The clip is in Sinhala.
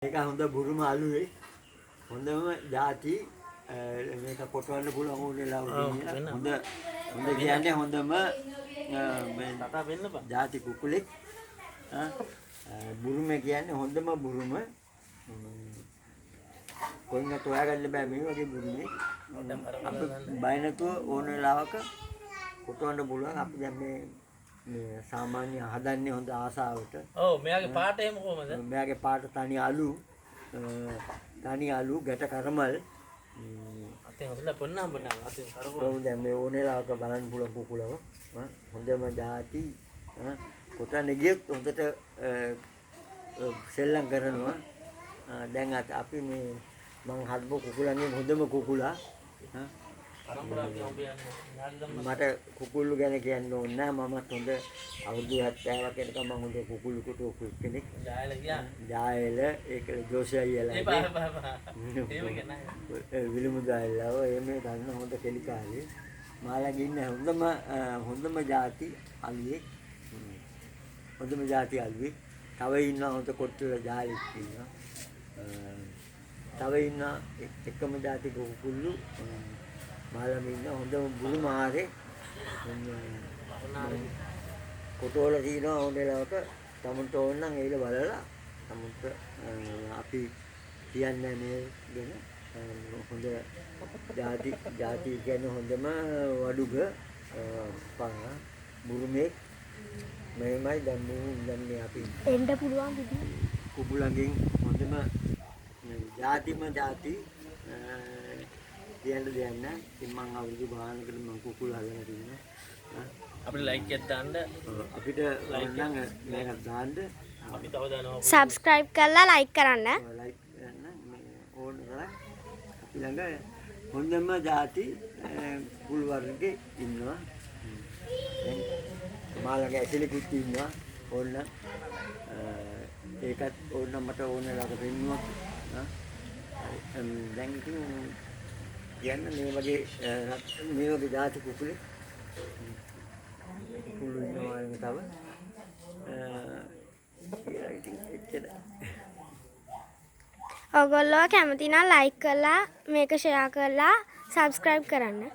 මේක හොඳ බුරුම අලුවේ හොඳම ಜಾති මේක කොටවන්න පුළුවන් ඕනෙලා හොඳ හොඳ කියන්නේ හොඳම මේ තතා වෙන්න බා ಜಾති කුකුලෙක් බුරුම කියන්නේ හොඳම බුරුම කොයින්වත් හොයාගන්න බෑ මේ වගේ බුරුමේ අපි බය නැතුව ඕන වෙලාවක කොටවන්න පුළුවන් අපි දැන් මේ සාමාන්‍ය හදන්නේ හොඳ ආසාවට. ඔව් මෙයාගේ පාට එහෙම කොහමද? මෙයාගේ පාට තනි අලු ගැට කරමල් අතේ හොඳලා පොන්නම් අතේ කරපො. දැන් මේ ඕනෙලාක බලන්න පුළුවන් කුකුලව. හොඳම ಜಾති කොටන්නේ ගියොත් හොඳට සෙල්ලම් කරනවා. දැන් අපි මේ මං හදපු කුකුලන්ගෙන් හොඳම කුකුලා මට කුකුල්ලු ගැන කියන්න ඕනේ නෑ මමත් හොඳ අවුරුදු 70ක් යනකම් මම හොඳ කුකුල්ලු කුටු කෙනෙක් ජායල ඒක ජෝෂියා කියලා විලුමු ගායලව එමේ ගන්න හොඳ කෙලිකාලේ මාළගේ ඉන්න හොඳම ಜಾති අලුවේ හොඳම ಜಾති අලුවේ තව ඉන්නවා හොඳ කොට්ටල ජාලෙක් ඉන්නවා තව ඉන්නවා එකම ಜಾති කුකුල්ලු මාළම ඉන්න හොඳම බුරුම ආරේ කොටවල තියෙනවා හොඳලවක තමුන්ට ඕන නම් ඒල බලලා තමුන්ට අපි කියන්නේ මේ ගැන හොඳ ಜಾති කියන්නේ හොඳම වඩුග බුරුමේ මෙහෙමයි දැන් මේ අපි එන්න පුළුවන් විදිහ කුකුලගෙන් හොඳම ಜಾති කියන්න දෙයක් නැහැ. ඉතින් මම අවුරුදු ගානකට මම කුකුල් හදලා තිබුණා. අපිට ලයික් එකක් දාන්න අපිට ලයික් නම් මේක දාන්න අපි තව දානවා. subscribe කරලා like කරන්න. ලයික් කරන්න මේ ඕන කරා. අපි ළඟ හොඳම ಜಾති කුකුල් වර්ගේ ඉන්නවා. මාළගේ ඇටලිකුත් ඉන්නවා. ඕන ඒකත් ඕන මට ඕනලාක පෙන්නුවක්. දැන් ඉතින් කියන්න මේ වගේ ಜಾති කුකුලේ කුකුළු ඉන්නවා තව කියලා ඉතින් එච්චර. ඔයගොල්ලෝ කැමති නම් like කරලා මේක share කරලා subscribe කරන්න.